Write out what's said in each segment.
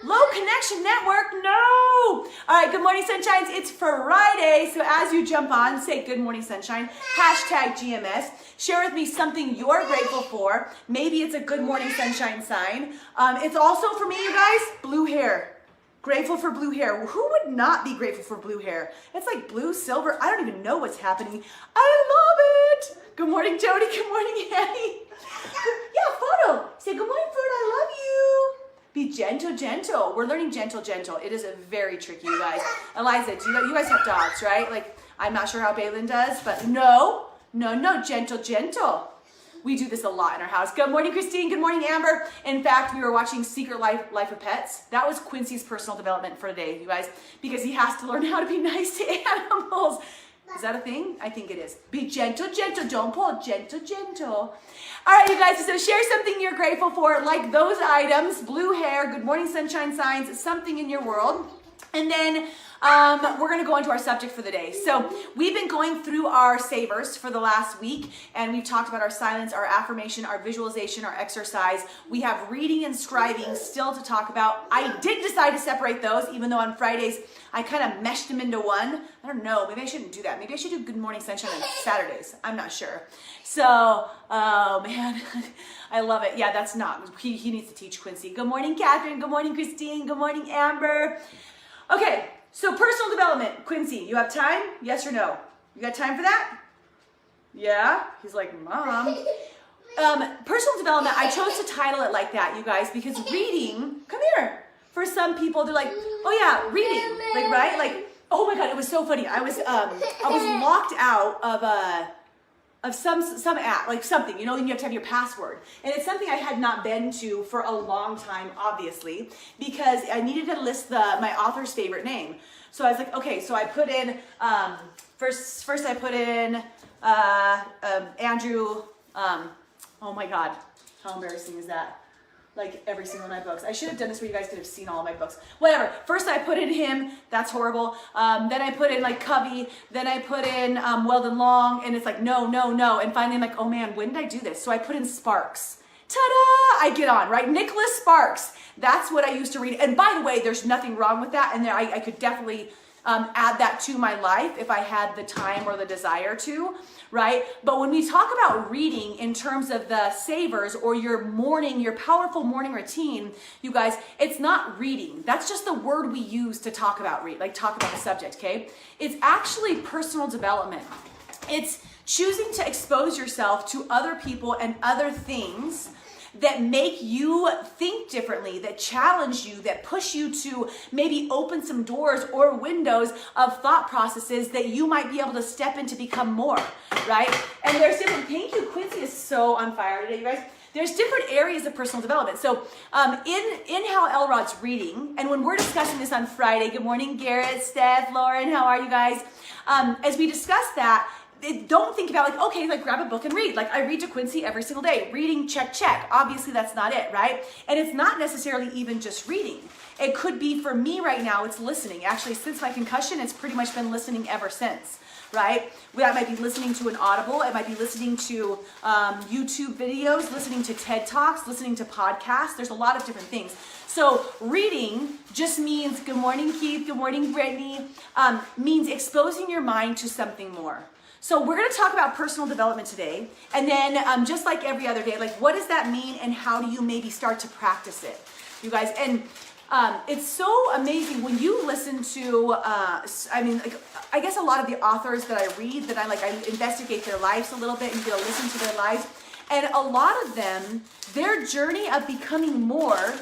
Low connection network, no. All right, good morning, sunshines. It's Friday, so as you jump on, say good morning, sunshine, hashtag GMS. Share with me something you're grateful for. Maybe it's a good morning, sunshine sign. It's also, for me, you guys, blue hair. Grateful for blue hair. Who would not be grateful for blue hair? It's like blue, silver. I don't even know what's happening. I love it. Good morning, Jody. Good morning, Annie. Yeah, photo. Say good morning, Fruit. I love you. Be gentle, gentle. We're learning gentle, gentle. It is a very tricky, you guys. Eliza, you guys have dogs, right? Like, I'm not sure how Balin does, but no, gentle, gentle. We do this a lot in our house. Good morning, Christine. Good morning, Amber. In fact, we were watching Secret Life of Pets. That was Quincy's personal development for the day, you guys, because he has to learn how to be nice to animals. Is that a thing? I think it is. Be gentle, gentle. Don't pull. Gentle, gentle. All right, you guys. So share something you're grateful for, like those items, blue hair, good morning, sunshine signs, something in your world. And then we're going to go into our subject for the day. So we've been going through our savers for the last week, and we've talked about our silence, our affirmation, our visualization, our exercise. We have reading and scribing still to talk about. I did decide to separate those, even though on Fridays I kind of meshed them into one. I don't know. Maybe I shouldn't do that. Maybe I should do Good Morning Sunshine on Saturdays. I'm not sure. So, oh man, I love it. Yeah, that's not. He needs to teach Quincy. Good morning, Catherine. Good morning, Christine. Good morning, Amber. Okay, so personal development. Quincy, you have time? Yes or no? You got time for that? Yeah? He's like, Mom. Personal development, I chose to title it like that, you guys, because reading, come here. For some people, they're like, oh yeah, reading. Like, right? Like, oh my God, it was so funny. I was locked out of some app, like something, you know, and you have to have your password. And it's something I had not been to for a long time, obviously, because I needed to list my author's favorite name. So I was like, okay, so I put in, first I put in Andrew, oh my God, how embarrassing is that? Like every single one of my books. I should have done this where you guys could have seen all of my books. Whatever. First I put in him. That's horrible. Then I put in like Covey. Then I put in Weldon Long. And it's like, no. And finally I'm like, oh man, when did I do this? So I put in Sparks. Ta-da! I get on, right? Nicholas Sparks. That's what I used to read. And by the way, there's nothing wrong with that. And there, I could definitely add that to my life if I had the time or the desire to, right? But when we talk about reading in terms of the savers or your powerful morning routine, you guys, it's not reading. That's just the word we use to talk about the subject, okay? It's actually personal development. It's choosing to expose yourself to other people and other things that make you think differently, that challenge you, that push you to maybe open some doors or windows of thought processes that you might be able to step in to become more, right? And there's different, thank you, Quincy is so on fire today, you guys. There's different areas of personal development. So in Hal Elrod's reading, and when we're discussing this on Friday, good morning, Garrett, Steph, Lauren, how are you guys? As we discuss that, don't think about like, okay, like grab a book and read. Like I read to Quincy every single day. Reading, check. Obviously that's not it, right? And it's not necessarily even just reading. It could be for me right now, it's listening. Actually, since my concussion, it's pretty much been listening ever since, right? That might be listening to an Audible. It might be listening to YouTube videos, listening to TED Talks, listening to podcasts. There's a lot of different things. So reading just means, good morning, Keith, good morning, Brittany, means exposing your mind to something more. So we're going to talk about personal development today, and then just like every other day, like what does that mean and how do you maybe start to practice it, you guys? And it's so amazing when you listen to, I guess a lot of the authors that I read, that I investigate their lives a little bit and get to listen to their lives, and a lot of them, their journey of becoming more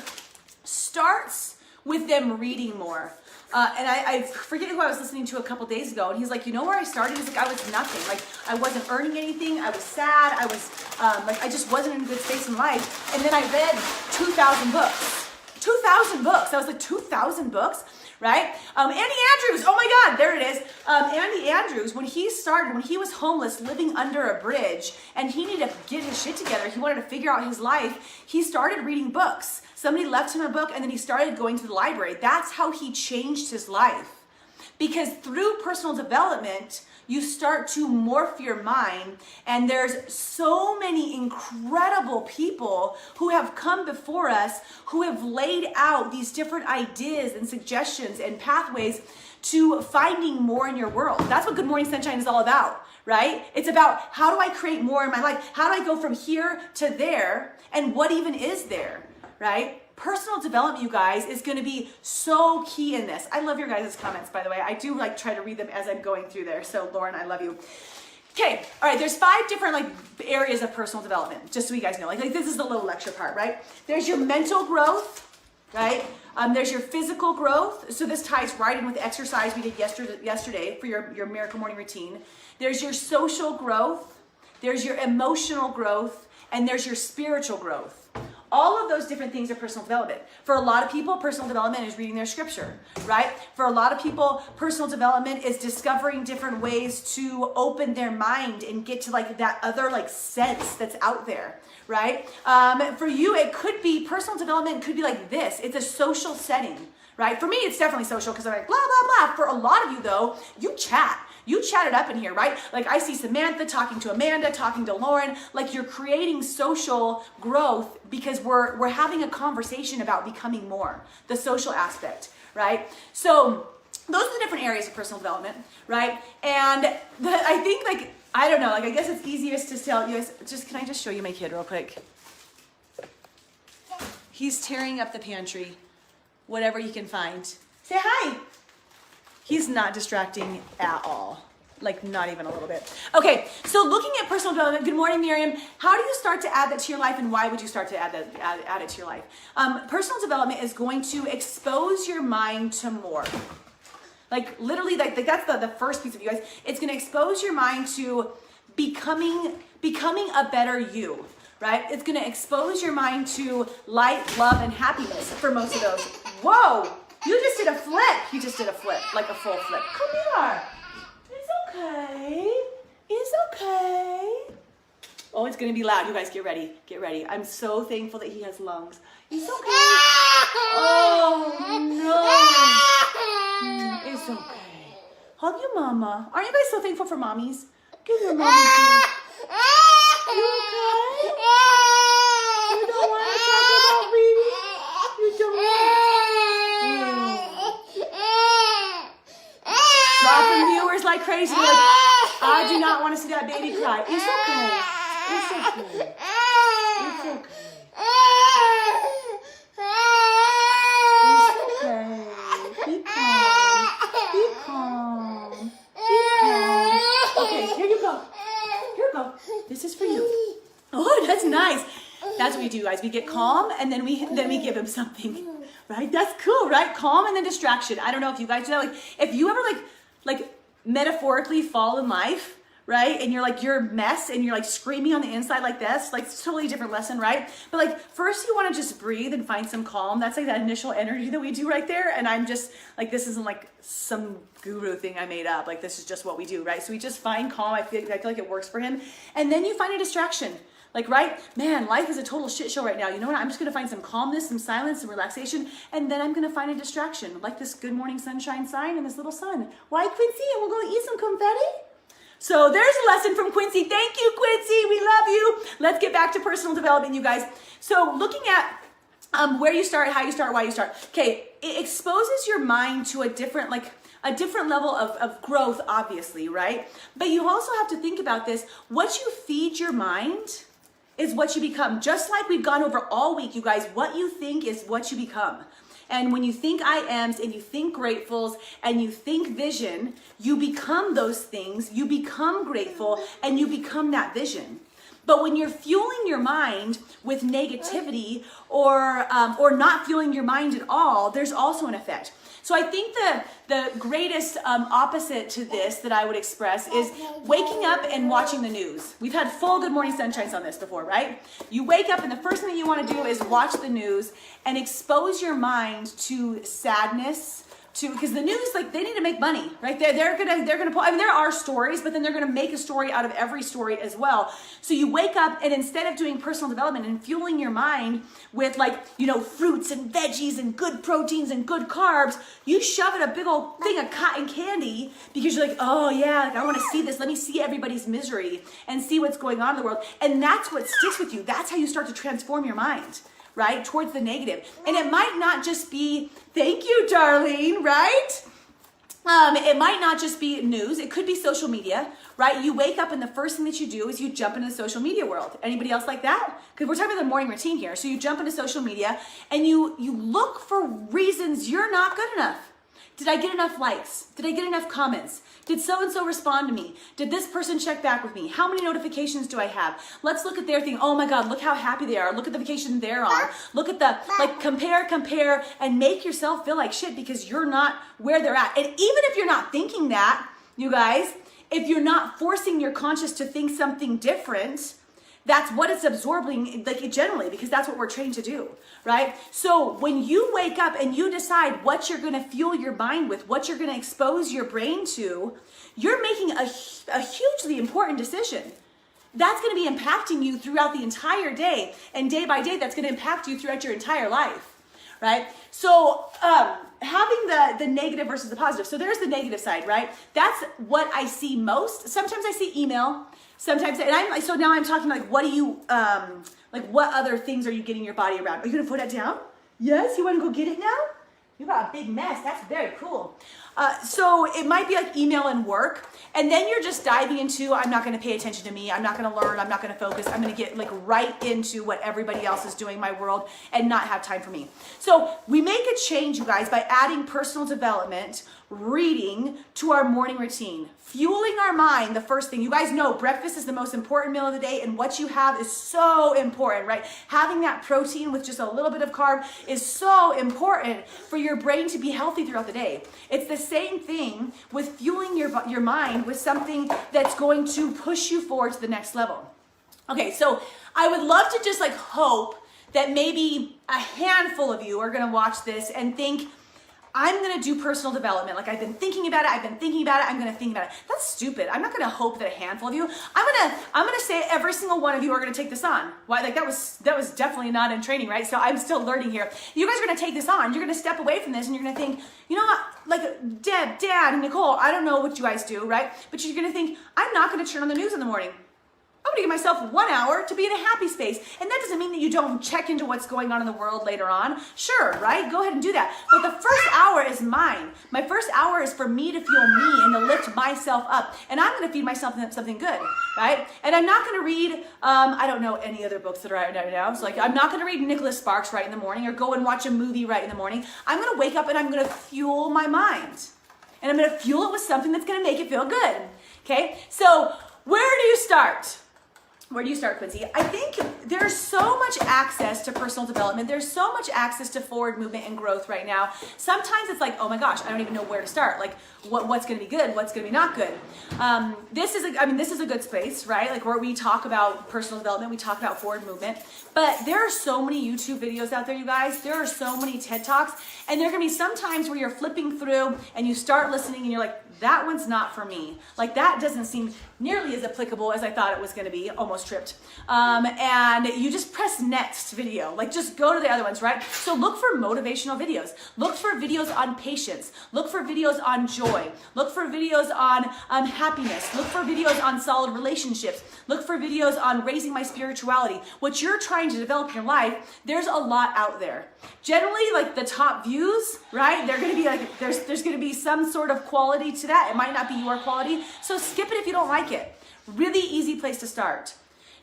starts with them reading more. And I forget who I was listening to a couple days ago, and he's like, you know where I started? He's like, I was nothing. Like, I wasn't earning anything. I was sad. I was, I just wasn't in a good space in life. And then I read 2,000 books. 2,000 books. I was like, 2,000 books, right? Andy Andrews. Oh my God, there it is. Andy Andrews, when he was homeless, living under a bridge, and he needed to get his shit together, he wanted to figure out his life, he started reading books. Somebody left him a book, and then he started going to the library. That's how he changed his life. Because through personal development, you start to morph your mind. And there's so many incredible people who have come before us who have laid out these different ideas and suggestions and pathways to finding more in your world. That's what Good Morning Sunshine is all about, right? It's about how do I create more in my life? How do I go from here to there? And what even is there, right? Personal development, you guys, is going to be so key in this. I love your guys' comments, by the way. I do like try to read them as I'm going through there. So Lauren, I love you. Okay, all right, there's 5 different like areas of personal development, just so you guys know. Like this is the little lecture part, right? There's your mental growth, right? There's your physical growth. So this ties right in with the exercise we did yesterday for your miracle morning routine. There's your social growth. There's your emotional growth. And there's your spiritual growth. All of those different things are personal development. For a lot of people, personal development is reading their scripture, right? For a lot of people, personal development is discovering different ways to open their mind and get to like that other like sense that's out there, right? For you, it could be, personal development could be like this. It's a social setting, right? For me, it's definitely social because I'm like, blah, blah, blah. For a lot of you though, you chat. You chat it up in here, right? Like I see Samantha talking to Amanda, talking to Lauren, like you're creating social growth because we're having a conversation about becoming more, the social aspect, right? So those are the different areas of personal development, right? And I think like, I don't know, like I guess it's easiest to tell you guys, can I just show you my kid real quick? He's tearing up the pantry, whatever he can find. Say hi. He's not distracting at all. Like not even a little bit. Okay, so looking at personal development, good morning, Miriam. How do you start to add that to your life and why would you start to add it to your life? Personal development is going to expose your mind to more. Like literally, like that's the first piece of you guys. It's gonna expose your mind to becoming a better you, right? It's gonna expose your mind to light, love, and happiness for most of those. Whoa! You just did a flip. You just did a flip, like a full flip. Come here. It's okay. It's okay. Oh, it's going to be loud. You guys get ready. Get ready. I'm so thankful that he has lungs. It's okay. Oh, no. It's okay. Hug your mama. Aren't you guys so thankful for mommies? Give your mommy a You okay? You don't want to talk about reading? You don't want dropping viewers like crazy. Like, I do not want to see that baby cry. It's okay. It's okay. It's okay. It's okay. Be calm. Be calm. Be calm. Okay, here you go. Here you go. This is for you. Oh, that's nice. That's what we do, guys. We get calm and then we give him something. Right? That's cool, right? Calm and then distraction. I don't know if you guys do that. Like, if you ever like metaphorically fall in life, right? And you're a mess and you're like screaming on the inside like this, like it's a totally different lesson, right? But like first you want to just breathe and find some calm. That's like that initial energy that we do right there. And I'm just like, this isn't like some guru thing I made up. Like this is just what we do, right? So we just find calm. I feel like it works for him. And then you find a distraction. Like, right? Man, life is a total shit show right now. You know what? I'm just going to find some calmness, some silence, some relaxation, and then I'm going to find a distraction, like this Good Morning Sunshine sign and this little sun. Why, Quincy? And we're going to eat some confetti? So there's a lesson from Quincy. Thank you, Quincy. We love you. Let's get back to personal development, you guys. So looking at where you start, how you start, why you start. Okay, it exposes your mind to a different level of growth, obviously, right? But you also have to think about this. What you feed your mind is what you become. Just like we've gone over all week, you guys, what you think is what you become. And when you think I ams and you think gratefuls and you think vision, you become those things, you become grateful and you become that vision. But when you're fueling your mind with negativity or not fueling your mind at all, there's also an effect. So I think the greatest opposite to this that I would express is waking up and watching the news. We've had full Good Morning Sunshines on this before, right? You wake up and the first thing that you want to do is watch the news and expose your mind to sadness, because the news, like, they need to make money, right? They're gonna pull, I mean, there are stories, but then they're gonna make a story out of every story as well. So you wake up, and instead of doing personal development and fueling your mind with, like, you know, fruits and veggies and good proteins and good carbs, you shove in a big old thing of cotton candy because you're like, oh yeah, I want to see this. Let me see everybody's misery and see what's going on in the world. And that's what sticks with you. That's how you start to transform your mind, right? Towards the negative. And it might not just be, thank you, Darlene, right? It might not just be news. It could be social media, right? You wake up and the first thing that you do is you jump into the social media world. Anybody else like that? Because we're talking about the morning routine here. So you jump into social media and you look for reasons you're not good enough. Did I get enough likes? Did I get enough comments? Did so-and-so respond to me? Did this person check back with me? How many notifications do I have? Let's look at their thing. Oh my God, look how happy they are. Look at the vacation they're on. Look at the, like, compare, and make yourself feel like shit because you're not where they're at. And even if you're not thinking that, you guys, if you're not forcing your conscious to think something different, that's what it's absorbing, like, generally, because that's what we're trained to do, right? So when you wake up and you decide what you're going to fuel your mind with, what you're going to expose your brain to, you're making a hugely important decision. That's going to be impacting you throughout the entire day, and day by day, that's going to impact you throughout your entire life, right? So having the negative versus the positive. So there's the negative side, right? That's what I see most. Sometimes I see email. Sometimes, and so now I'm talking like, what do you, like, what other things are you getting your body around? Are you gonna put that down? Yes, you wanna go get it now? You got a big mess, that's very cool. So it might be like email and work, and then you're just diving into, I'm not gonna pay attention to me, I'm not gonna learn, I'm not gonna focus, I'm gonna get, like, right into what everybody else is doing in my world and not have time for me. So we make a change, you guys, by adding personal development, reading to our morning routine, fueling our mind. The first thing, you guys know, breakfast is the most important meal of the day, and what you have is so important, right? Having that protein with just a little bit of carb is so important for your brain to be healthy throughout the day. It's the same thing with fueling your mind with something that's going to push you forward to the next level. Okay, so I would love to just, like, hope that maybe a handful of you are gonna watch this and think, I'm gonna do personal development. Like, I've been thinking about it, I'm gonna think about it. That's stupid. I'm not gonna hope that a handful of you, I'm gonna say every single one of you are gonna take this on. Why? Like, that was definitely not in training, right? So I'm still learning here. You guys are gonna take this on. You're gonna step away from this and you're gonna think, you know what, like, Deb, Dad, and Nicole, I don't know what you guys do, right? But you're gonna think, I'm not gonna turn on the news in the morning. I'm gonna give myself 1 hour to be in a happy space. And that doesn't mean that you don't check into what's going on in the world later on. Sure, right? Go ahead and do that. But the first hour is mine. My first hour is for me to fuel me and to lift myself up. And I'm gonna feed myself something good, right? And I'm not gonna read, I don't know any other books that are out right now. So, like, I'm not gonna read Nicholas Sparks right in the morning or go and watch a movie right in the morning. I'm gonna wake up and I'm gonna fuel my mind. And I'm gonna fuel it with something that's gonna make it feel good, okay? So where do you start? Where do you start, Quincy? I think there's so much access to personal development. There's so much access to forward movement and growth right now. Sometimes it's like, oh my gosh, I don't even know where to start. Like, what's going to be good? What's going to be not good? This is a good space, right? Like, where we talk about personal development, we talk about forward movement. But there are so many YouTube videos out there, you guys. There are so many TED Talks. And there are going to be some times where you're flipping through and you start listening and you're like, that one's not for me. Like, that doesn't seem nearly as applicable as I thought it was going to be. Almost tripped. And you just press next video. Like, just go to the other ones, right? So look for motivational videos. Look for videos on patience. Look for videos on joy. Look for videos on happiness. Look for videos on solid relationships. Look for videos on raising my spirituality. What you're trying to develop in your life, there's a lot out there. Generally, like, the top views, right? They're going to be like, there's going to be some sort of quality to that. It might not be your quality. So skip it if you don't like it. Really easy place to start.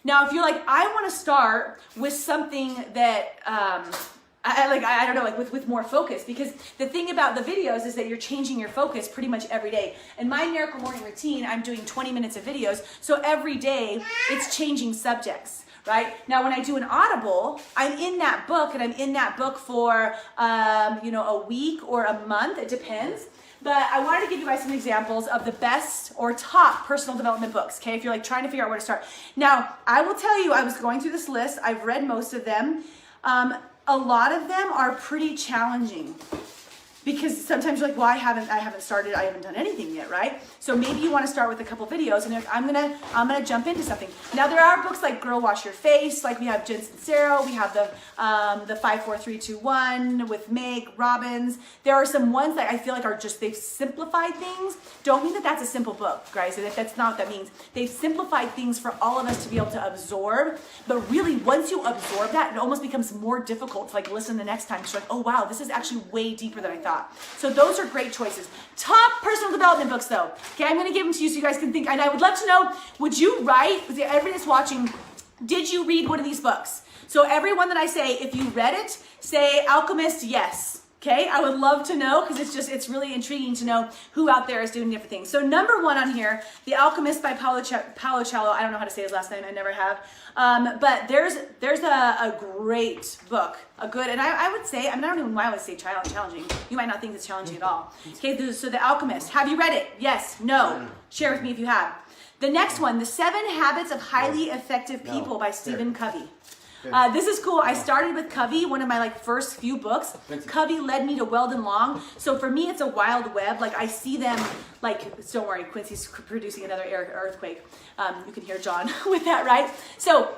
Now, if you're like, I want to start with something that, I don't know, like with more focus, because the thing about the videos is that you're changing your focus pretty much every day. In my Miracle Morning Routine, I'm doing 20 minutes of videos. So every day it's changing subjects. Right? Now, when I do an Audible, I'm in that book, and I'm in that book for, a week or a month. It depends. But I wanted to give you guys some examples of the best or top personal development books, okay? If you're, like, trying to figure out where to start. Now, I will tell you, I was going through this list. I've read most of them. A lot of them are pretty challenging. because sometimes you're like, well, I haven't started, I haven't done anything yet, right? So maybe you want to start with a couple videos and you're like, I'm gonna jump into something. Now there are books like Girl Wash Your Face, like we have Jen Sincero, we have the 5, 4, 3, 2, 1 with Meg Robbins. There are some ones that I feel like are just, they've simplified things. Don't mean that that's a simple book, guys. That's not what that means. They've simplified things for all of us to be able to absorb, but really once you absorb that, it almost becomes more difficult to like listen the next time. So you're like, oh wow, this is actually way deeper than I thought. So those are great choices. Top personal development books though. Okay, I'm gonna give them to you so you guys can think, and I would love to know, would you write, everybody that's watching, did you read one of these books? So everyone that I say, if you read it, say Alchemist, yes. Okay, I would love to know because it's really intriguing to know who out there is doing different things. So number 1 on here, The Alchemist by Paulo Coelho. I don't know how to say his last name. I never have. But there's a great book, a good, and I would say, I don't even know why I would say challenging. You might not think it's challenging at all. Okay, so The Alchemist. Have you read it? Yes, no. Share with me if you have. The next one, The 7 Habits of Highly Effective People by Stephen Covey. This is cool. I started with Covey, one of my like first few books. Covey led me to Weldon Long. So for me, it's a wild web. Like I see them like, don't worry, Quincy's producing another earthquake. You can hear John with that, right? So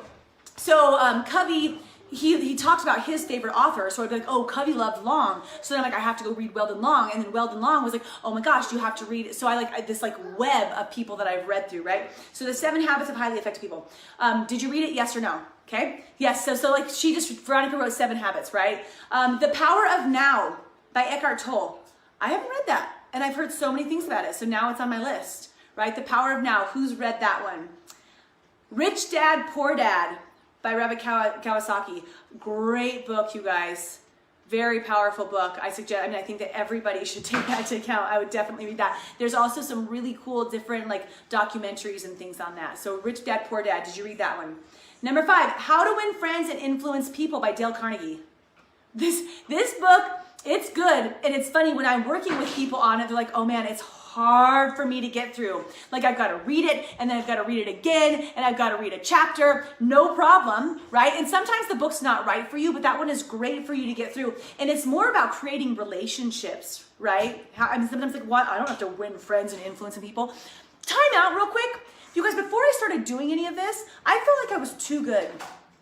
Covey, he talked about his favorite author. So I'd be like, oh, Covey loved Long. So then I'm like, I have to go read Weldon Long. And then Weldon Long was like, oh my gosh, you have to read it. So I like this like web of people that I've read through, right? So The 7 Habits of Highly Effective People. Did you read it? Yes or no? Okay. Yes. So like Veronica wrote 7 Habits, right? The Power of Now by Eckhart Tolle. I haven't read that, and I've heard so many things about it. So now it's on my list, right? The Power of Now. Who's read that one? Rich Dad, Poor Dad by Robert Kiyosaki. Great book, you guys. Very powerful book. I think that everybody should take that into account. I would definitely read that. There's also some really cool different like documentaries and things on that. So Rich Dad, Poor Dad. Did you read that one? Number 5, How to Win Friends and Influence People by Dale Carnegie. This book, it's good. And it's funny when I'm working with people on it, they're like, oh man, it's hard for me to get through. Like I've got to read it and then I've got to read it again and I've got to read a chapter. No problem, right? And sometimes the book's not right for you, but that one is great for you to get through. And it's more about creating relationships, right? Sometimes like, what? I don't have to win friends and influencing people. Time out real quick. You guys, before I started doing any of this, I felt like I was too good.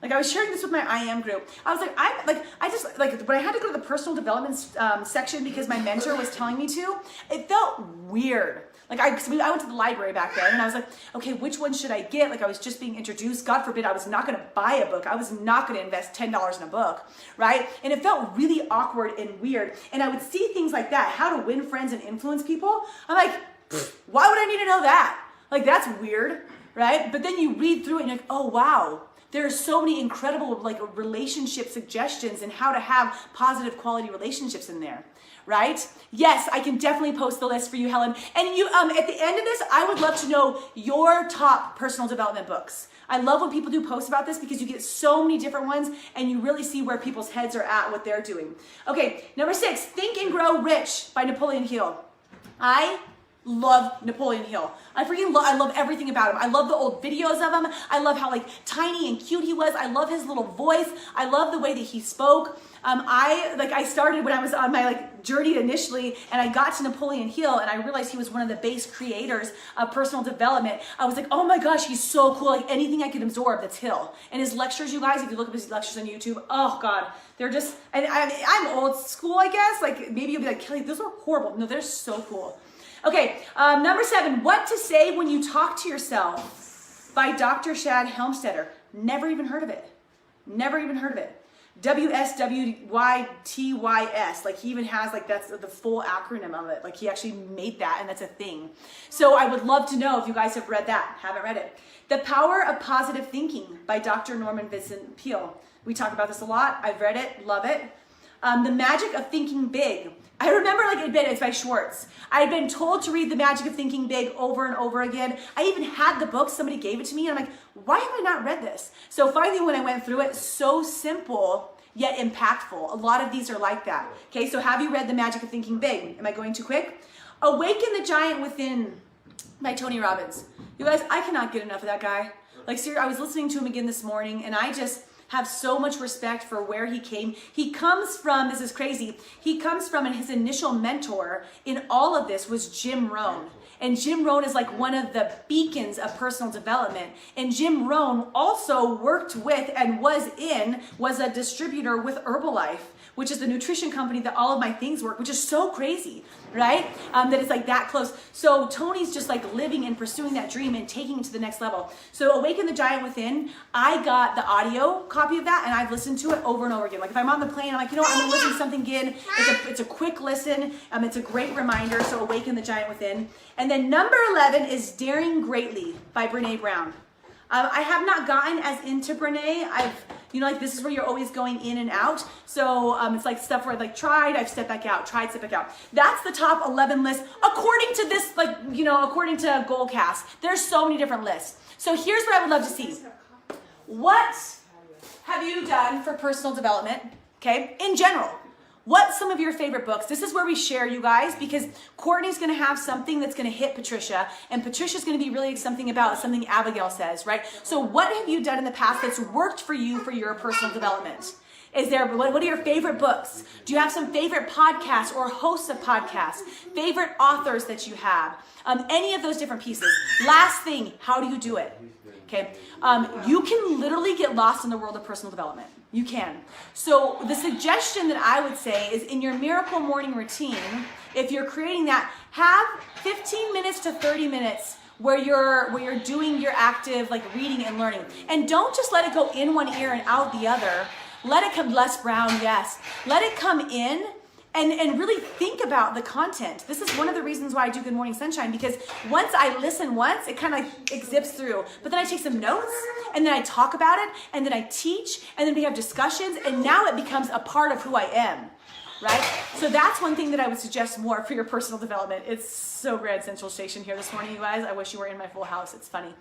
Like I was sharing this with my I Am group. I was like, when I had to go to the personal development section because my mentor was telling me to, it felt weird. Like I went to the library back then and I was like, okay, which one should I get? Like I was just being introduced. God forbid I was not going to buy a book. I was not going to invest $10 in a book, right? And it felt really awkward and weird. And I would see things like that, how to win friends and influence people. I'm like, why would I need to know that? Like that's weird, right? But then you read through it and you're like, oh wow, there are so many incredible like relationship suggestions and how to have positive quality relationships in there, right? Yes, I can definitely post the list for you, Helen. And you, at the end of this, I would love to know your top personal development books. I love when people do posts about this because you get so many different ones and you really see where people's heads are at, what they're doing. Okay, number 6, Think and Grow Rich by Napoleon Hill. I love Napoleon Hill. I love everything about him. I love the old videos of him. I love how like tiny and cute he was. I love his little voice. I love the way that he spoke. I started when I was on my like journey initially and I got to Napoleon Hill and I realized he was one of the base creators of personal development. I was like, oh my gosh, he's so cool. Like anything I could absorb, that's Hill. And his lectures, you guys, if you look up his lectures on YouTube, oh God, they're just, and I'm old school, I guess. Like maybe you'll be like, Kelly, those are horrible. No, they're so cool. Okay, number 7, What to Say When You Talk to Yourself by Dr. Shad Helmstetter. Never even heard of it. Never even heard of it. WSWYTYS. Like he even has like that's the full acronym of it. Like he actually made that and that's a thing. So I would love to know if you guys have read that. Haven't read it. The Power of Positive Thinking by Dr. Norman Vincent Peale. We talk about this a lot. I've read it. Love it. The Magic of Thinking Big. I remember it's by Schwartz. I had been told to read The Magic of Thinking Big over and over again. I even had the book, somebody gave it to me, and I'm like, why have I not read this? So finally when I went through it, so simple, yet impactful. A lot of these are like that. Okay, so have you read The Magic of Thinking Big? Am I going too quick? Awaken the Giant Within by Tony Robbins. You guys, I cannot get enough of that guy. Like seriously, I was listening to him again this morning, and have so much respect for where he came. He comes from, this is crazy, he comes from, and his initial mentor in all of this was Jim Rohn. And Jim Rohn is like one of the beacons of personal development. And Jim Rohn also worked with and was a distributor with Herbalife, which is the nutrition company that all of my things work, which is so crazy, right? That it's like that close. So Tony's just like living and pursuing that dream and taking it to the next level. So Awaken the Giant Within, I got the audio copy of that and I've listened to it over and over again. Like if I'm on the plane, I'm like, you know what, I'm gonna listen to something again. It's a quick listen. It's a great reminder. So Awaken the Giant Within. And then number 11 is Daring Greatly by Brene Brown. I have not gotten as into Brene. Like this is where you're always going in and out. So it's like stuff where I like tried, I've stepped back out, tried, stepped back out. That's the top 11 list according to this, according to Goalcast. There's so many different lists. So here's what I would love to see. What have you done for personal development, okay, in general? What's some of your favorite books? This is where we share, you guys, because Courtney's going to have something that's going to hit Patricia, and Patricia's going to be really something about something Abigail says, right? So what have you done in the past that's worked for you for your personal development? What are your favorite books? Do you have some favorite podcasts or hosts of podcasts? Favorite authors that you have? Any of those different pieces. Last thing, how do you do it? Okay, you can literally get lost in the world of personal development. You can. So the suggestion that I would say is in your miracle morning routine, if you're creating that, have 15 minutes to 30 minutes where you're doing your active like reading and learning. And don't just let it go in one ear and out the other. Let it come, Les Brown, yes. Let it come in and really think about the content. This is one of the reasons why I do Good Morning Sunshine, because once I listen once, it kind of it zips through. But then I take some notes, and then I talk about it, and then I teach, and then we have discussions, and now it becomes a part of who I am, right? So that's one thing that I would suggest more for your personal development. It's so great at Central Station here this morning, you guys. I wish you were in my full house. It's funny.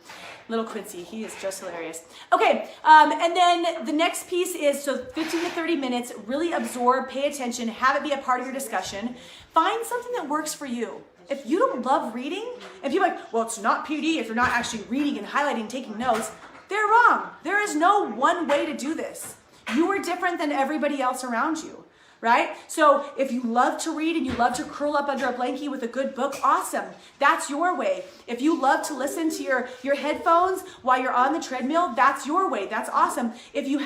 Little Quincy, he is just hilarious. Okay, and then the next piece is, so 15 to 30 minutes, really absorb, pay attention, have it be a part of your discussion. Find something that works for you. If you don't love reading, and people are like, well, it's not PD if you're not actually reading and highlighting, taking notes, they're wrong. There is no one way to do this. You are different than everybody else around you. Right? So if you love to read and you love to curl up under a blankie with a good book, awesome. That's your way. If you love to listen to your headphones while you're on the treadmill, that's your way. That's awesome. If you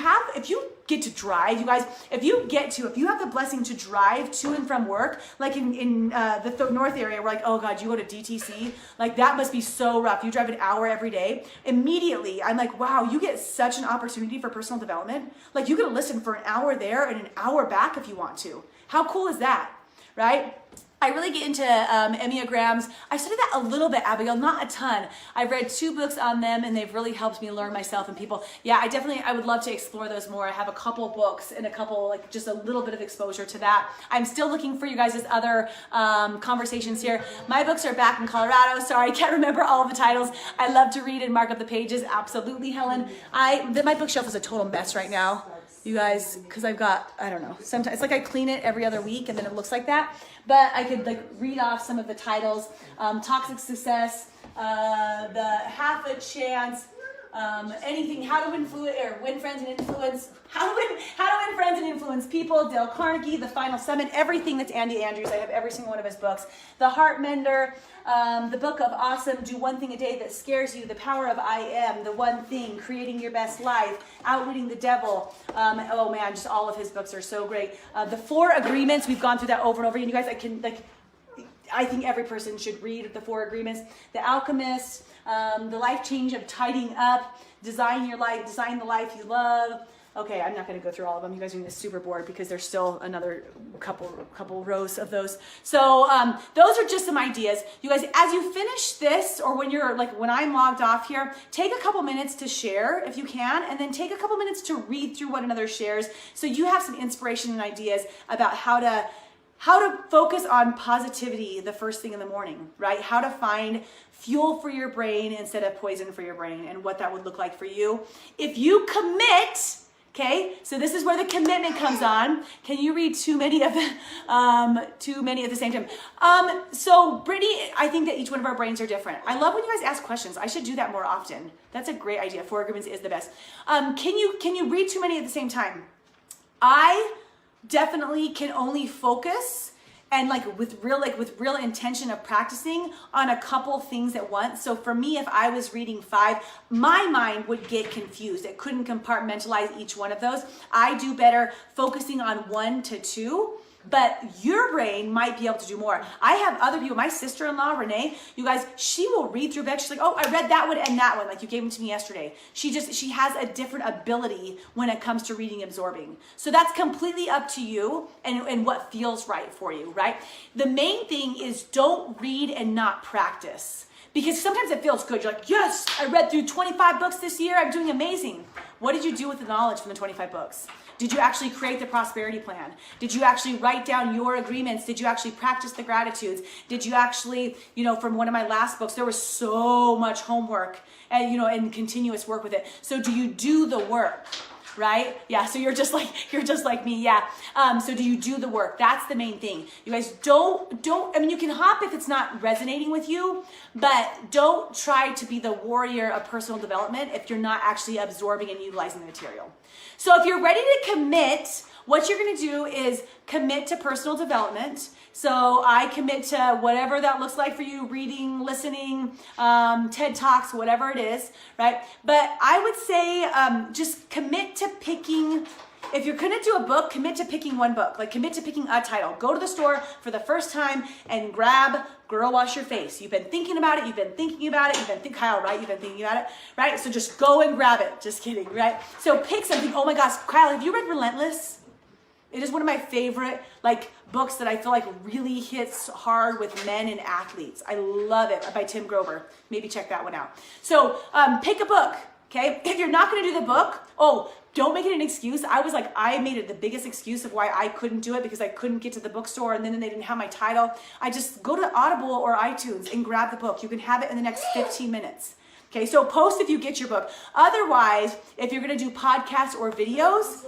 get to drive, you guys, if you have the blessing to drive to and from work, like in the North area, we're like, oh God, you go to DTC, like that must be so rough. You drive an hour every day. Immediately, I'm like, wow, you get such an opportunity for personal development. Like you can listen for an hour there and an hour back if you want to. How cool is that, right? I really get into Enneagrams. I studied that a little bit, Abigail, not a ton. I've read 2 books on them and they've really helped me learn myself and people. Yeah, I would love to explore those more. I have a couple books and a couple, like just a little bit of exposure to that. I'm still looking for you guys' other conversations here. My books are back in Colorado. Sorry, I can't remember all of the titles. I love to read and mark up the pages. Absolutely, Helen. My bookshelf is a total mess right now, you guys, because I've got, I don't know, sometimes it's like I clean it every other week and then it looks like that. But I could like read off some of the titles. Toxic Success, The Half a Chance, anything, How to Win Friends and Influence, How to Win Friends and Influence People, Dale Carnegie, The Final Summit, everything that's Andy Andrews. I have every single one of his books. The Heart Mender, The Book of Awesome, Do One Thing a Day That Scares You, The Power of I Am, The One Thing, Creating Your Best Life, Outwitting the Devil. Oh man, just all of his books are so great. The 4 Agreements, we've gone through that over and over again. You guys, I think every person should read the 4 Agreements. The Alchemist, The Life Change of Tidying Up, Design the Life You Love. Okay, I'm not going to go through all of them. You guys are going to get super bored because there's still another couple rows of those. So those are just some ideas. You guys, as you finish this, or when I'm logged off here, take a couple minutes to share if you can, and then take a couple minutes to read through what another shares so you have some inspiration and ideas about how to focus on positivity the first thing in the morning, right? How to find fuel for your brain instead of poison for your brain and what that would look like for you. If you commit Okay, so this is where the commitment comes on. Can you read too many at the same time? So Brittany, I think that each one of our brains are different. I love when you guys ask questions. I should do that more often. That's a great idea. 4 agreements is the best. Can you read too many at the same time? I definitely can only focus and with real intention of practicing on a couple things at once. So for me, if I was reading 5, my mind would get confused. It couldn't compartmentalize each one of those. I do better focusing on 1 to 2. But your brain might be able to do more. I have other people, my sister-in-law, Brene, you guys, she will read through books. She's like, oh, I read that one and that one, like you gave them to me yesterday. She has a different ability when it comes to reading, absorbing. So that's completely up to you and what feels right for you, right? The main thing is don't read and not practice. Because sometimes it feels good. You're like, yes, I read through 25 books this year. I'm doing amazing. What did you do with the knowledge from the 25 books? Did you actually create the prosperity plan? Did you actually write down your agreements? Did you actually practice the gratitudes? Did you actually, from one of my last books, there was so much homework and continuous work with it. So do you do the work? Right? Yeah. So you're just like me. Yeah. So do you do the work? That's the main thing. You guys don't, you can hop if it's not resonating with you, but don't try to be the warrior of personal development if you're not actually absorbing and utilizing the material. So if you're ready to commit, what you're going to do is commit to personal development. So I commit to whatever that looks like for you, reading, listening, TED Talks, whatever it is, right? But I would say just commit to picking, if you're going to do a book, commit to picking one book. Like commit to picking a title. Go to the store for the first time and grab Girl Wash Your Face. You've been thinking about it. You've been thinking about it. Kyle, right? You've been thinking about it, right? So just go and grab it. Just kidding, right? So pick something. Oh my gosh, Kyle, have you read Relentless? It is one of my favorite books that I feel like really hits hard with men and athletes. I love it, by Tim Grover. Maybe check that one out. So pick a book, okay? If you're not going to do the book, don't make it an excuse. I made it the biggest excuse of why I couldn't do it because I couldn't get to the bookstore and then they didn't have my title. I just go to Audible or iTunes and grab the book. You can have it in the next 15 minutes. Okay, so post if you get your book. Otherwise, if you're gonna do podcasts or videos,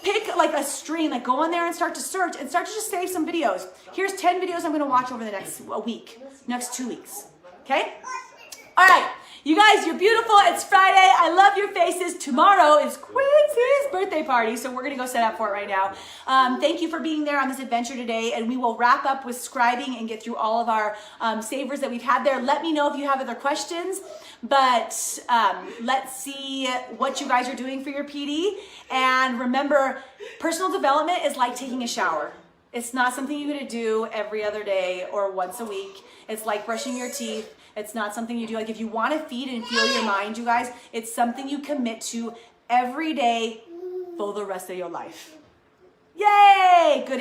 pick a stream, go on there and start to search and start to just save some videos. Here's 10 videos I'm gonna watch over the next next 2 weeks, okay? All right, you guys, you're beautiful. It's Friday. I love your faces. Tomorrow is Quincy's birthday party, so we're gonna go set up for it right now. Thank you for being there on this adventure today, and we will wrap up with scribing and get through all of our savers that we've had there. Let me know if you have other questions, but let's see what you guys are doing for your PD. And remember, personal development is like taking a shower. It's not something you're gonna do every other day or once a week. It's like brushing your teeth. It's not something you do. If you want to feed and fuel your mind, you guys, it's something you commit to every day for the rest of your life. Yay! Good.